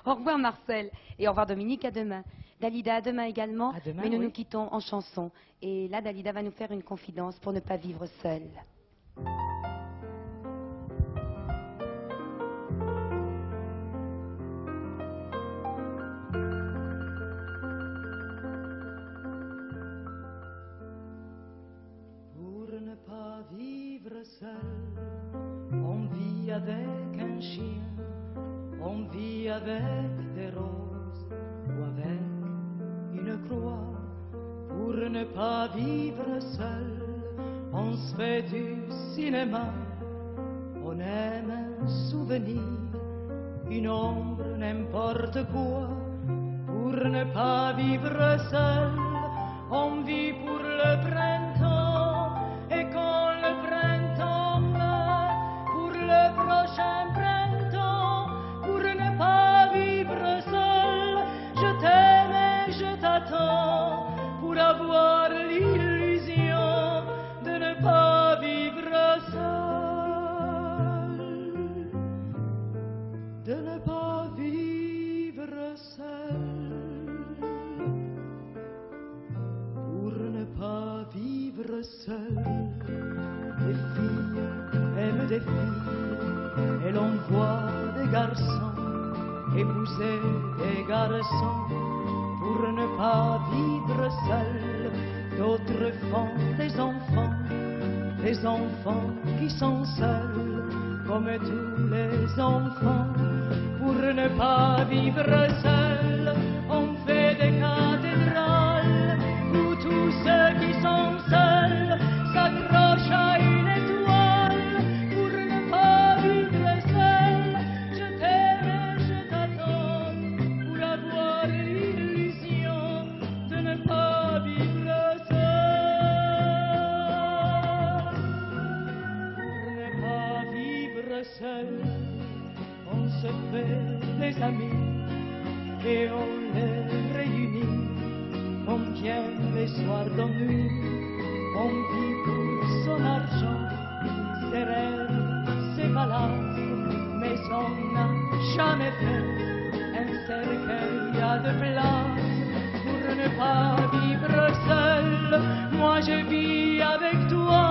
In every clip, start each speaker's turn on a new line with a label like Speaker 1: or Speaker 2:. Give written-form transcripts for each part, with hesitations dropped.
Speaker 1: Au revoir Marcel. Et au revoir Dominique, à demain. Dalida, à demain également.
Speaker 2: À demain,
Speaker 1: mais nous
Speaker 2: oui.
Speaker 1: nous quittons en chanson. Et là, Dalida va nous faire une confidence pour ne pas vivre seule.
Speaker 3: Pour ne pas vivre seul, on vit avec un chien, on vit avec des roses ou avec une croix. Pour ne pas vivre seul, on se fait du cinéma, on aime un souvenir, une ombre, n'importe quoi. Pour ne pas vivre seul, on vit pour le printemps, et quand le printemps meurt, pour le prochain printemps. Pour ne pas vivre seul, je t'aime et je t'attends, pour avoir l'illusion de ne pas vivre seul, de ne pas vivre seul. Pour ne pas vivre seul, des filles aiment des filles, et l'on voit des garçons épouser des garçons. Pour ne pas vivre seul, d'autres font des enfants qui sont seuls, comme tous les enfants. Pour ne pas vivre seul, on fait des cathédrales, où tous ceux qui sont seuls s'accrochent à une étoile. Pour ne pas vivre seul, je t'aime et je t'attends, pour avoir l'illusion de ne pas vivre seul. Pour ne pas vivre seul, on se fait des amis et on les réunit. On vient les soirs d'ennui, on vit pour son argent, ses rêves, ses palaces, mais on n'a jamais fait un cercueil à de place. Pour ne pas vivre seul, moi je vis avec toi,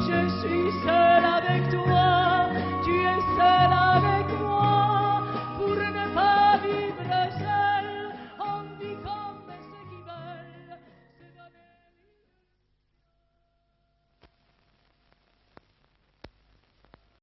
Speaker 3: je suis seul avec toi.